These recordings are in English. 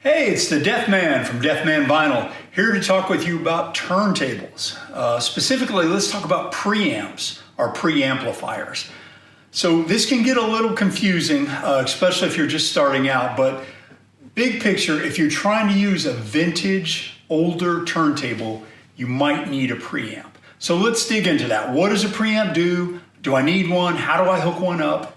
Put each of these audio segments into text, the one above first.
Hey, it's the Deaf Man from Deaf Man Vinyl, here to talk with you about turntables. Specifically, let's talk about preamps or pre-amplifiers. So this can get a little confusing, especially if you're just starting out, but big picture, if you're trying to use a vintage, older turntable, you might need a preamp. So let's dig into that. What does a preamp do? Do I need one? How do I hook one up?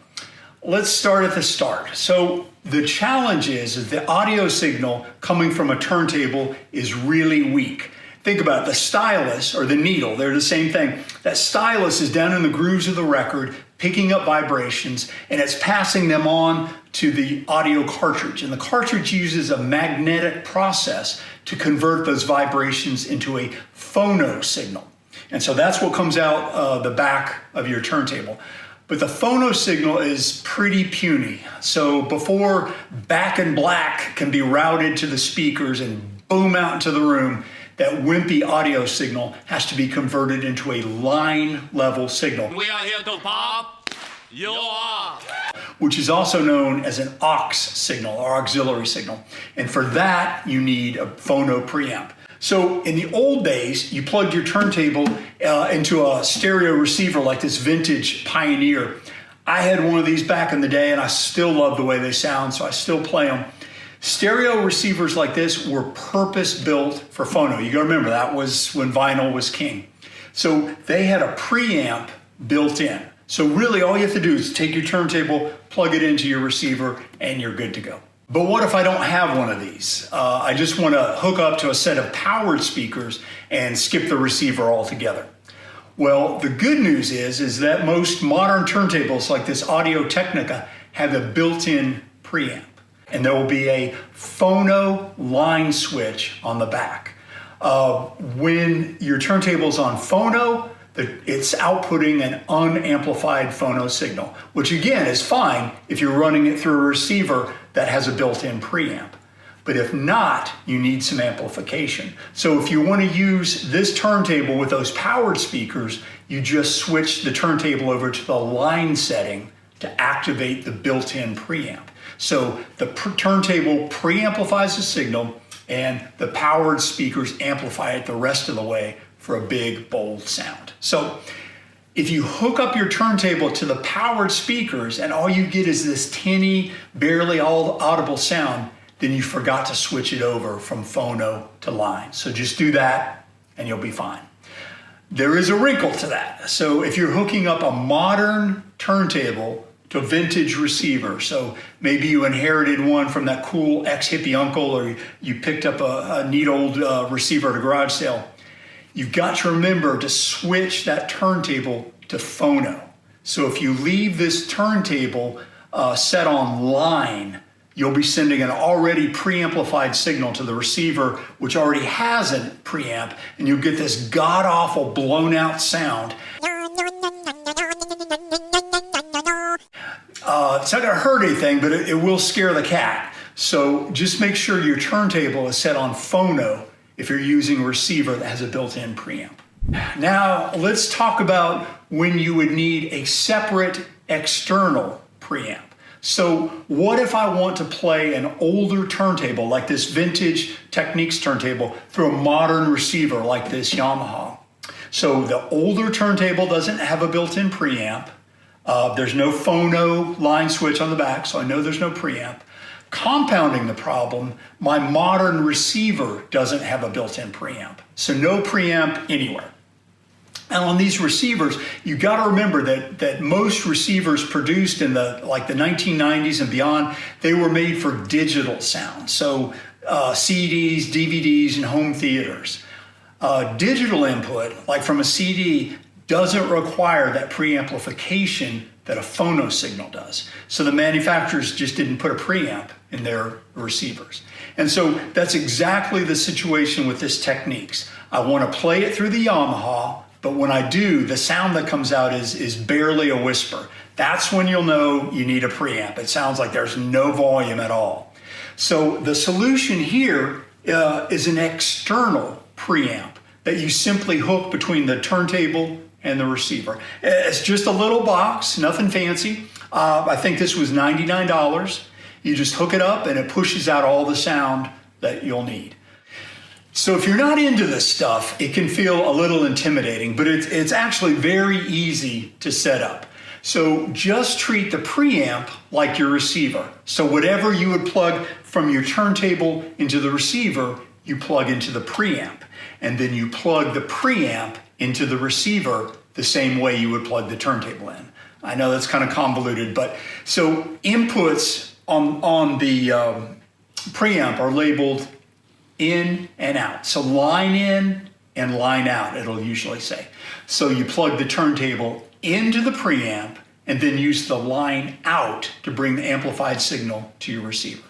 Let's start at the start. So the challenge is the audio signal coming from a turntable is really weak. Think about it, the stylus or the needle, they're the same thing. That stylus is down in the grooves of the record, picking up vibrations, and it's passing them on to the audio cartridge. And the cartridge uses a magnetic process to convert those vibrations into a phono signal. And so that's what comes out the back of your turntable. But the phono signal is pretty puny. So before back and black can be routed to the speakers and boom out into the room, that wimpy audio signal has to be converted into a line level signal. We are here to pop your up, which is also known as an aux signal or auxiliary signal. And for that, you need a phono preamp. So in the old days, you plugged your turntable into a stereo receiver like this vintage Pioneer. I had one of these back in the day and I still love the way they sound, so I still play them. Stereo receivers like this were purpose-built for phono. You gotta remember, that was when vinyl was king. So they had a preamp built in. So really all you have to do is take your turntable, plug it into your receiver, and you're good to go. But what if I don't have one of these? I just want to hook up to a set of powered speakers and skip the receiver altogether. Well, the good news is that most modern turntables like this Audio-Technica have a built-in preamp. And there will be a phono line switch on the back. When your turntable's on phono, it's outputting an unamplified phono signal, which again is fine if you're running it through a receiver that has a built-in preamp. But if not, you need some amplification. So if you want to use this turntable with those powered speakers, you just switch the turntable over to the line setting to activate the built-in preamp. So the turntable preamplifies the signal and the powered speakers amplify it the rest of the way for a big, bold sound. So if you hook up your turntable to the powered speakers and all you get is this tinny, barely audible sound, then you forgot to switch it over from phono to line. So just do that and you'll be fine. There is a wrinkle to that. So if you're hooking up a modern turntable to a vintage receiver, so maybe you inherited one from that cool ex-hippie uncle or you picked up a neat old receiver at a garage sale, you've got to remember to switch that turntable to phono. So if you leave this turntable set on line, you'll be sending an already preamplified signal to the receiver, which already has a preamp, and you'll get this god-awful blown out sound. It's not gonna hurt anything, but it will scare the cat. So just make sure your turntable is set on phono if you're using a receiver that has a built-in preamp. Now, let's talk about when you would need a separate external preamp. So what if I want to play an older turntable like this vintage Technics turntable through a modern receiver like this Yamaha? So the older turntable doesn't have a built-in preamp. There's no phono line switch on the back, so I know there's no preamp. Compounding the problem, my modern receiver doesn't have a built-in preamp, so no preamp anywhere. And on these receivers, you got to remember that most receivers produced in the 1990s and beyond, they were made for digital sound, so CDs, DVDs, and home theaters. Digital input, like from a CD, doesn't require that preamplification that a phono signal does. So the manufacturers just didn't put a preamp in their receivers. And so that's exactly the situation with this Technics. I want to play it through the Yamaha, but when I do, the sound that comes out is barely a whisper. That's when you'll know you need a preamp. It sounds like there's no volume at all. So the solution here is an external preamp that you simply hook between the turntable and the receiver. It's just a little box, nothing fancy. I think this was $99. You just hook it up and it pushes out all the sound that you'll need. So if you're not into this stuff, it can feel a little intimidating, but it's actually very easy to set up. So just treat the preamp like your receiver. So whatever you would plug from your turntable into the receiver, you plug into the preamp. And then you plug the preamp into the receiver the same way you would plug the turntable in. I know that's kind of convoluted, but so inputs on the preamp are labeled in and out. So line in and line out, it'll usually say. So you plug the turntable into the preamp and then use the line out to bring the amplified signal to your receiver.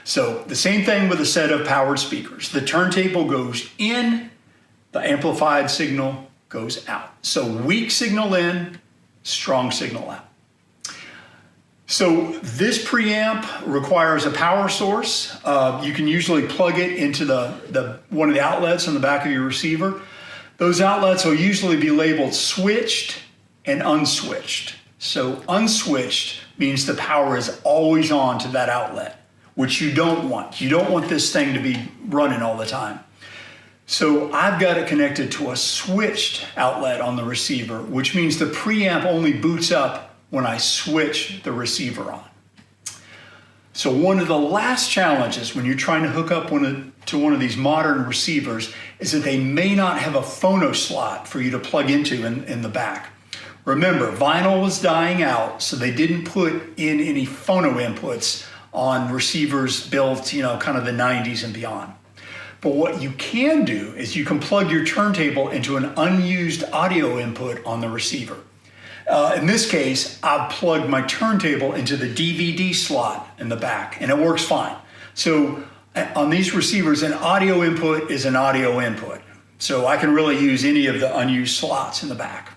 So the same thing with a set of powered speakers. The turntable goes in, the amplified signal goes out. So weak signal in, strong signal out. So this preamp requires a power source. You can usually plug it into one of the outlets on the back of your receiver. Those outlets will usually be labeled switched and unswitched. So unswitched means the power is always on to that outlet, which you don't want. You don't want this thing to be running all the time. So I've got it connected to a switched outlet on the receiver, which means the preamp only boots up when I switch the receiver on. So one of the last challenges when you're trying to hook up to one of these modern receivers is that they may not have a phono slot for you to plug into in the back. Remember, vinyl was dying out, so they didn't put in any phono inputs on receivers built, kind of the 90s and beyond. But what you can do is you can plug your turntable into an unused audio input on the receiver. In this case, I've plugged my turntable into the DVD slot in the back, and it works fine. So on these receivers, an audio input is an audio input. So I can really use any of the unused slots in the back.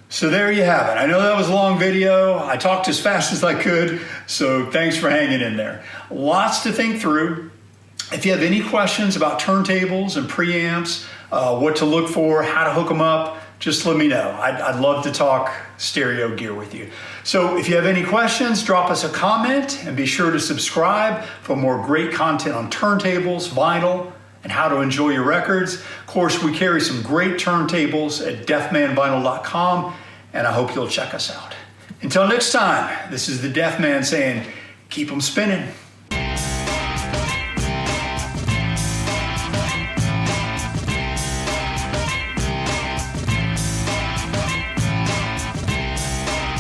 So there you have it. I know that was a long video. I talked as fast as I could, so thanks for hanging in there. Lots to think through. If you have any questions about turntables and preamps, what to look for, how to hook them up, just let me know. I'd love to talk stereo gear with you. So if you have any questions, drop us a comment and be sure to subscribe for more great content on turntables, vinyl, and how to enjoy your records. Of course, we carry some great turntables at deafmanvinyl.com, and I hope you'll check us out. Until next time, this is the Deaf Man saying, keep them spinning.